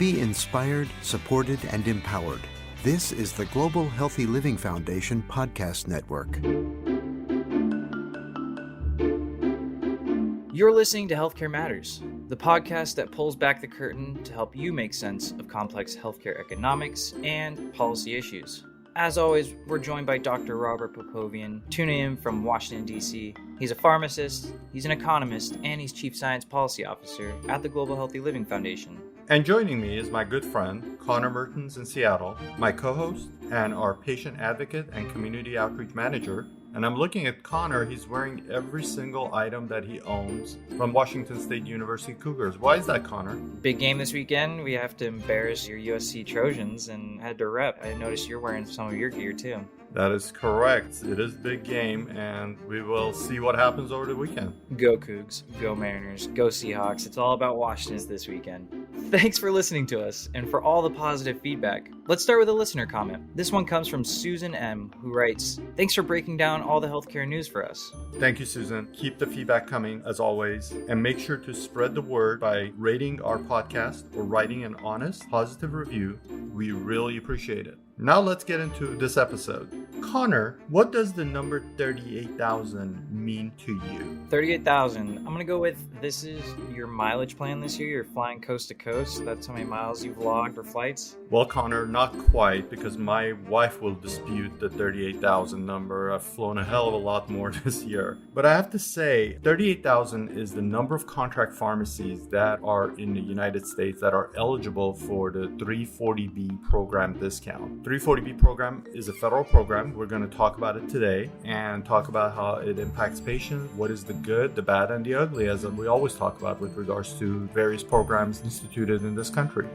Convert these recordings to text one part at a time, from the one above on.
Be inspired, supported, and empowered. This is the Global Healthy Living Foundation Podcast Network. You're listening to Healthcare Matters, the podcast that pulls back the curtain to help you make sense of complex healthcare economics and policy issues. As always, we're joined by Dr. Robert Popovian, tuning in from Washington, D.C. He's a pharmacist, he's an economist, and he's Chief Science Policy Officer at the Global Healthy Living Foundation. And joining me is my good friend, Mertens in Seattle, my co-host and our patient advocate and community outreach manager. And I'm looking at Connor, he's wearing every single item that he owns from Washington State University Cougars. Why is that, Connor? Big game this weekend. We have to embarrass your USC Trojans and had to rep. I noticed you're wearing some of your gear too. That is correct. It is big game, and we will see what happens over the weekend. Go Cougs, go Mariners, go Seahawks. It's all about Washington this weekend. Thanks for listening to us and for all the positive feedback. Let's start with a listener comment. This one comes from Susan M., who writes, "Thanks for breaking down all the healthcare news for us." Thank you, Susan. Keep the feedback coming, as always, and make sure to spread the word by rating our podcast or writing an honest, positive review. We really appreciate it. Now let's get into this episode. Connor, what does the number 38,000 mean to you? 38,000. I'm going to go with this is your mileage plan this year. You're flying coast to coast. That's how many miles you've logged for flights? Well, Connor, not quite, because my wife will dispute the 38,000 number. I've flown a hell of a lot more this year. But I have to say, 38,000 is the number of contract pharmacies that are in the United States that are eligible for the 340B program discount. 340B program is a federal program. We're going to talk about it today and talk about how it impacts patients, what is the good, the bad, and the ugly, as we always talk about with regards to various programs instituted in this country.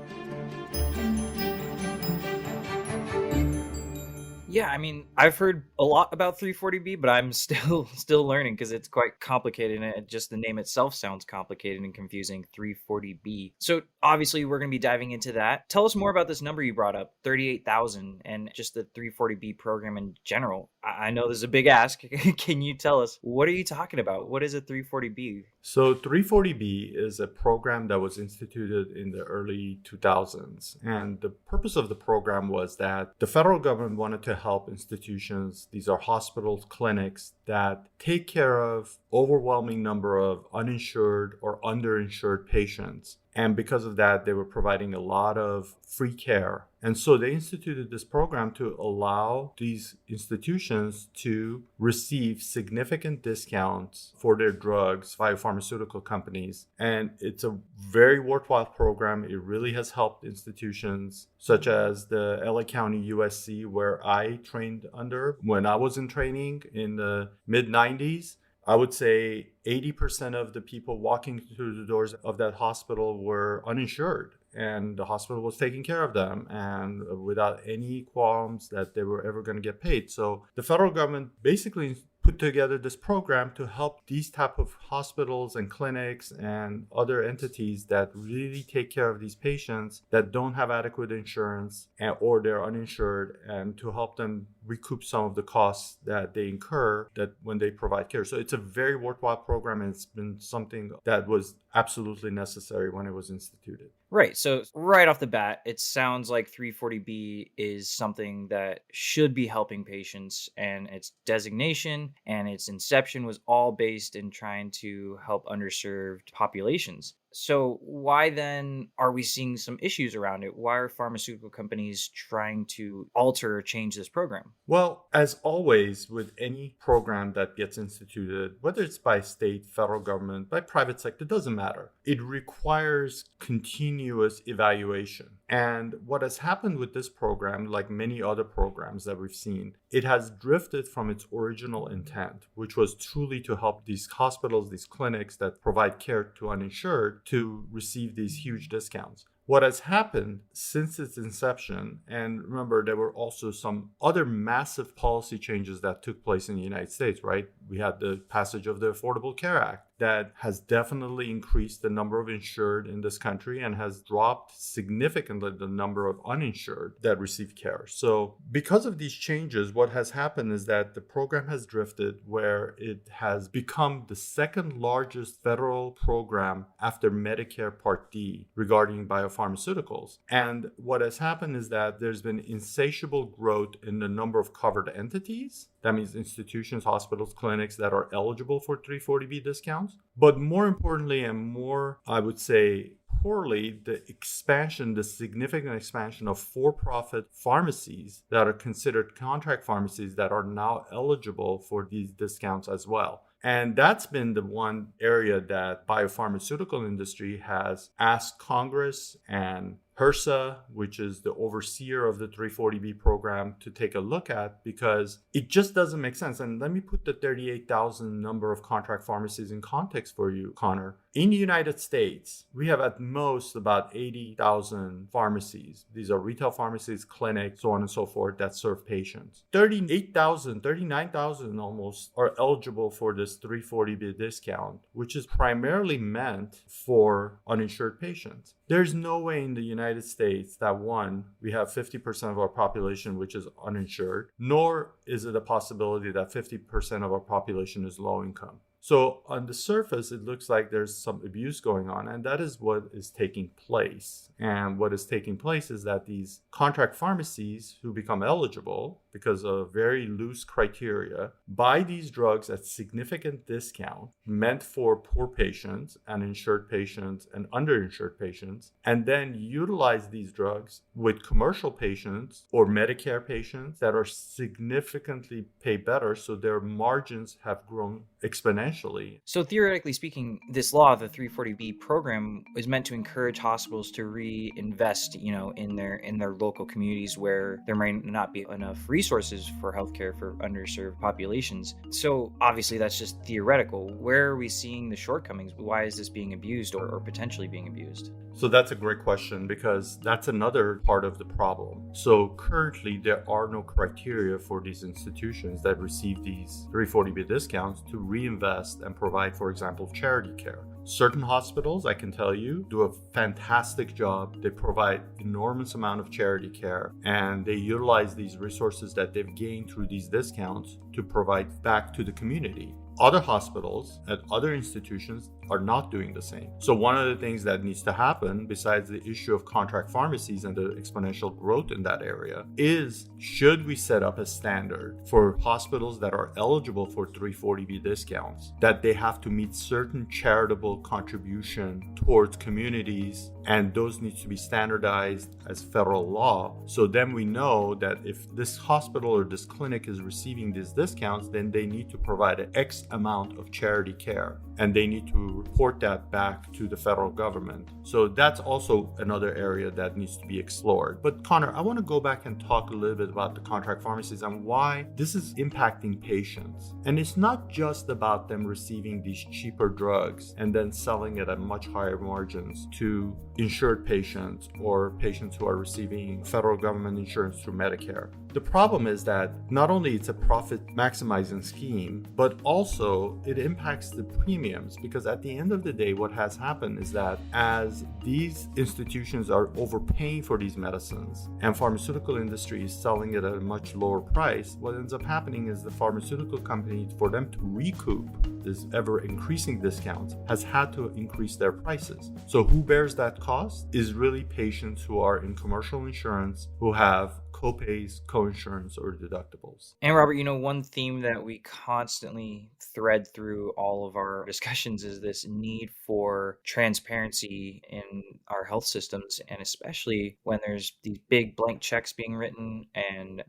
Yeah, I mean, I've heard a lot about 340B, but I'm still learning because it's quite complicated, and just the name itself sounds complicated and confusing, 340B. So obviously we're going to be diving into that. Tell us more about this number you brought up, 38,000, and just the 340B program in general. I know this is a big ask. Can you tell us, what are you talking about? What is a 340B? So 340B is a program that was instituted in the early 2000s. And the purpose of the program was that the federal government wanted to help institutions, these are hospitals, clinics, that take care of overwhelming number of uninsured or underinsured patients. And because of that, they were providing a lot of free care. And so they instituted this program to allow these institutions to receive significant discounts for their drugs via pharmaceutical companies. And it's a very worthwhile program. It really has helped institutions such as the LA County USC, where I trained under when I was in training in the mid-90s. I would say 80% of the people walking through the doors of that hospital were uninsured, and the hospital was taking care of them and without any qualms that they were ever going to get paid. So the federal government basically put together this program to help these type of hospitals and clinics and other entities that really take care of these patients that don't have adequate insurance or they're uninsured, and to help them recoup some of the costs that they incur that when they provide care. So it's a very worthwhile program, and it's been something that was absolutely necessary when it was instituted. Right. So right off the bat, it sounds like 340B is something that should be helping patients, and its designation and its inception was all based in trying to help underserved populations. So why then are we seeing some issues around it? Why are pharmaceutical companies trying to alter or change this program? Well, as always, with any program that gets instituted, whether it's by state, federal government, by private sector, doesn't matter. It requires continuous evaluation. And what has happened with this program, like many other programs that we've seen, it has drifted from its original intent, which was truly to help these hospitals, these clinics that provide care to uninsured to receive these huge discounts. What has happened since its inception, and remember, there were also some other massive policy changes that took place in the United States, right? We had the passage of the Affordable Care Act. that has definitely increased the number of insured in this country and has dropped significantly the number of uninsured that receive care. So because of these changes, what has happened is that the program has drifted where it has become the second largest federal program after Medicare Part D regarding biopharmaceuticals. And what has happened is that there's been insatiable growth in the number of covered entities. That means institutions, hospitals, clinics that are eligible for 340B discounts. But more importantly, and more, I would say, poorly, the significant expansion of for-profit pharmacies that are considered contract pharmacies that are now eligible for these discounts as well. And that's been the one area that biopharmaceutical industry has asked Congress and HRSA, which is the overseer of the 340B program, to take a look at, because it just doesn't make sense. And let me put the 38,000 number of contract pharmacies in context for you, Connor. In the United States, we have at most about 80,000 pharmacies. These are retail pharmacies, clinics, so on and so forth, that serve patients. 39,000 almost are eligible for this 340B discount, which is primarily meant for uninsured patients. There's no way in the United States that, one, we have 50% of our population which is uninsured, nor is it a possibility that 50% of our population is low income. So on the surface, it looks like there's some abuse going on, and that is what is taking place. And what is taking place is that these contract pharmacies who become eligible because of very loose criteria buy these drugs at significant discount meant for poor patients, uninsured patients, and underinsured patients, and then utilize these drugs with commercial patients or Medicare patients that are significantly pay better, so their margins have grown exponentially. So theoretically speaking, this law, the 340B program, is meant to encourage hospitals to reinvest, in their local communities where there might not be enough resources for healthcare for underserved populations. So obviously that's just theoretical. Where are we seeing the shortcomings? Why is this being abused or potentially being abused? So that's a great question, because that's another part of the problem. So currently there are no criteria for these institutions that receive these 340B discounts to reinvest and provide, for example, charity care. Certain hospitals, I can tell you, do a fantastic job. They provide enormous amount of charity care, and they utilize these resources that they've gained through these discounts to provide back to the community. Other hospitals and other institutions are not doing the same. So one of the things that needs to happen, besides the issue of contract pharmacies and the exponential growth in that area, is should we set up a standard for hospitals that are eligible for 340B discounts, that they have to meet certain charitable contribution towards communities, and those need to be standardized as federal law. So then we know that if this hospital or this clinic is receiving these discounts, then they need to provide an X amount of charity care, and they need to report that back to the federal government. So that's also another area that needs to be explored. But Connor, I want to go back and talk a little bit about the contract pharmacies and why this is impacting patients. And it's not just about them receiving these cheaper drugs and then selling it at much higher margins to insured patients or patients who are receiving federal government insurance through Medicare. The problem is that not only it's a profit maximizing scheme, but also it impacts the premiums, because at the end of the day, what has happened is that as these institutions are overpaying for these medicines and pharmaceutical industry is selling it at a much lower price, what ends up happening is the pharmaceutical company, for them to recoup this ever increasing discounts, has had to increase their prices. So who bears that cost is really patients who are in commercial insurance, who have co-pays, co-insurance, or deductibles. And Robert, one theme that we constantly thread through all of our discussions is this need for transparency in our health systems, and especially when there's these big blank checks being written and,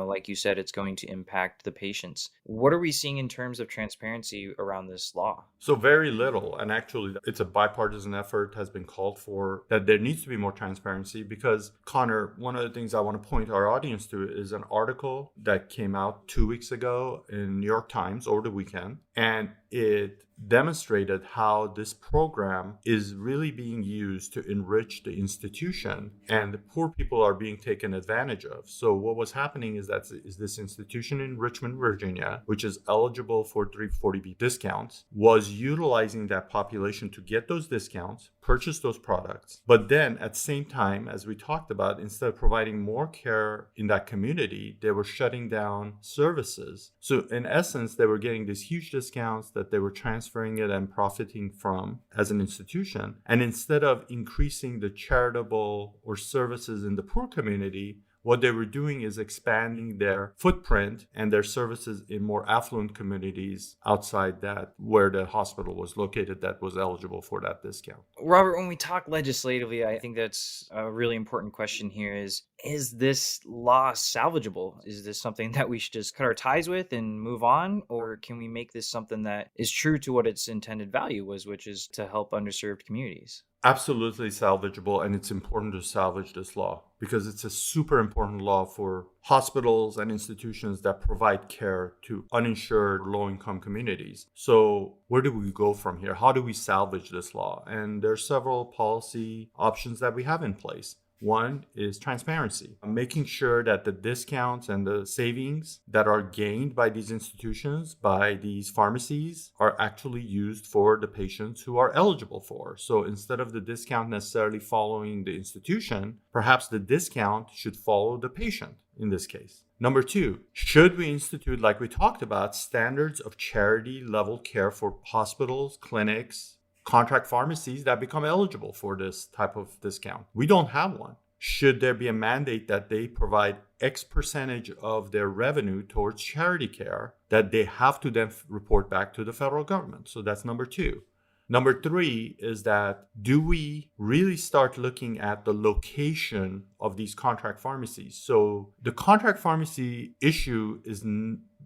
like you said, it's going to impact the patients. What are we seeing in terms of transparency around this law? So very little, and actually it's a bipartisan effort has been called for, that there needs to be more transparency, because Connor, one of the things I want to point our audience to is an article that came out 2 weeks ago in New York Times over the weekend. And it demonstrated how this program is really being used to enrich the institution, and the poor people are being taken advantage of. So what was happening is this institution in Richmond, Virginia, which is eligible for 340B discounts, was utilizing that population to get those discounts, purchase those products. But then at the same time, as we talked about, instead of providing more care in that community, they were shutting down services. So in essence, they were getting these huge discounts that they were transferring it and profiting from as an institution. And instead of increasing the charitable or services in the poor community, what they were doing is expanding their footprint and their services in more affluent communities outside that where the hospital was located that was eligible for that discount. Robert, when we talk legislatively, I think that's a really important question here is this law salvageable? Is this something that we should just cut our ties with and move on? Or can we make this something that is true to what its intended value was, which is to help underserved communities? Absolutely salvageable, and it's important to salvage this law because it's a super important law for hospitals and institutions that provide care to uninsured low-income communities. So where do we go from here? How do we salvage this law? And there's several policy options that we have in place. One is transparency, making sure that the discounts and the savings that are gained by these institutions, by these pharmacies, are actually used for the patients who are eligible for. So instead of the discount necessarily following the institution, perhaps the discount should follow the patient in this case. Number two, should we institute, like we talked about, standards of charity level care for hospitals, clinics, contract pharmacies that become eligible for this type of discount? We don't have one. Should there be a mandate that they provide X percentage of their revenue towards charity care that they have to then report back to the federal government? So that's number two. Number three is that do we really start looking at the location of these contract pharmacies? So the contract pharmacy issue is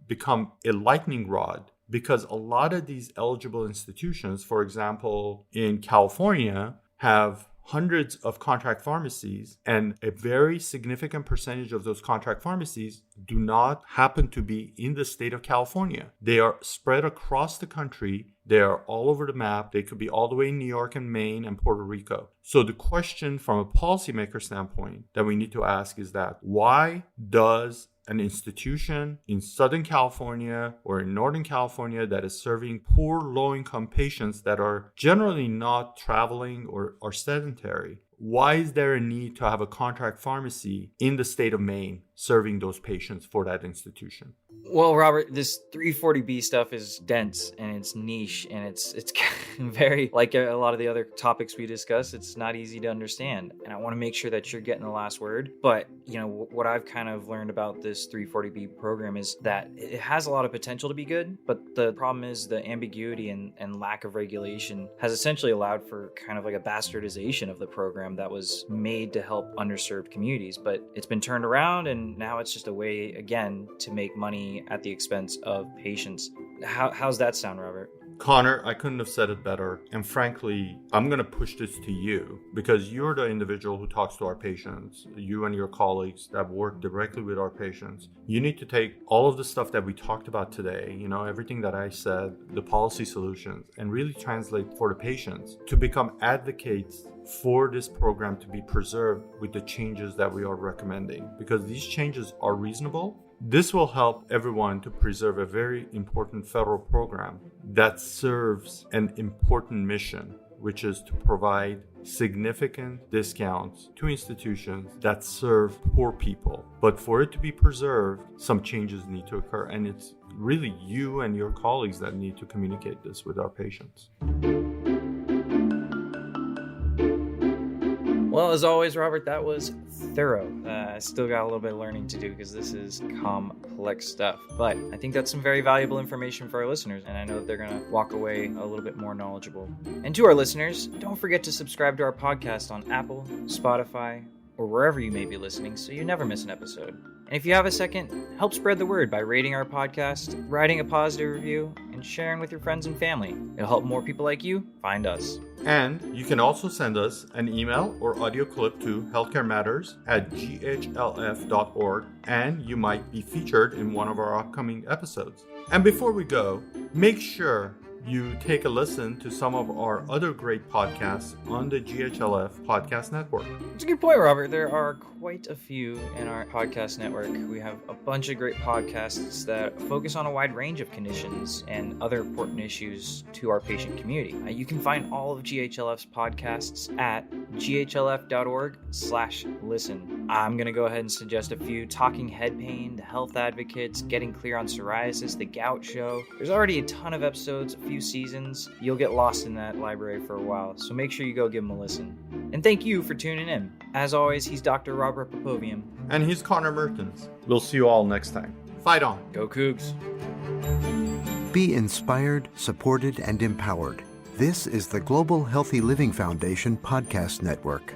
become a lightning rod, because a lot of these eligible institutions, for example, in California, have hundreds of contract pharmacies, and a very significant percentage of those contract pharmacies do not happen to be in the state of California. They are spread across the country. They are all over the map. They could be all the way in New York and Maine and Puerto Rico. So the question from a policymaker standpoint that we need to ask is that why does an institution in Southern California or in Northern California that is serving poor low-income patients that are generally not traveling or are sedentary, why is there a need to have a contract pharmacy in the state of Maine serving those patients for that institution? Well, Robert, this 340B stuff is dense and it's niche and it's very, like a lot of the other topics we discuss, it's not easy to understand. And I want to make sure that you're getting the last word. But, what I've kind of learned about this 340B program is that it has a lot of potential to be good. But the problem is the ambiguity and lack of regulation has essentially allowed for kind of like a bastardization of the program that was made to help underserved communities. But it's been turned around and now it's just a way, again, to make money at the expense of patients. How's that sound, Robert? Connor, I couldn't have said it better. And frankly, I'm going to push this to you because you're the individual who talks to our patients, you and your colleagues that work directly with our patients. You need to take all of the stuff that we talked about today, everything that I said, the policy solutions, and really translate for the patients to become advocates for this program to be preserved with the changes that we are recommending, because these changes are reasonable. This will help everyone to preserve a very important federal program that serves an important mission, which is to provide significant discounts to institutions that serve poor people. But for it to be preserved, some changes need to occur, and it's really you and your colleagues that need to communicate this with our patients. Well, as always, Robert, that was thorough. I still got a little bit of learning to do because this is complex stuff. But I think that's some very valuable information for our listeners, and I know that they're going to walk away a little bit more knowledgeable. And to our listeners, don't forget to subscribe to our podcast on Apple, Spotify, or wherever you may be listening so you never miss an episode. And if you have a second, help spread the word by rating our podcast, writing a positive review, and sharing with your friends and family. It'll help more people like you find us. And you can also send us an email or audio clip to healthcarematters@ghlf.org, and you might be featured in one of our upcoming episodes. And before we go, make sure you take a listen to some of our other great podcasts on the GHLF podcast network. It's a good point, Robert. There are quite a few in our podcast network. We have a bunch of great podcasts that focus on a wide range of conditions and other important issues to our patient community. You can find all of GHLF's podcasts at ghlf.org/listen. I'm going to go ahead and suggest a few: Talking Head Pain, The Health Advocates, Getting Clear on Psoriasis, The Gout Show. There's already a ton of episodes, a few seasons. You'll get lost in that library for a while, so make sure you go give them a listen. And thank you for tuning in. As always, he's Dr. Robert Popovian. And he's Connor Mertens. We'll see you all next time. Fight on. Go Cougs. Be inspired, supported, and empowered. This is the Global Healthy Living Foundation Podcast Network.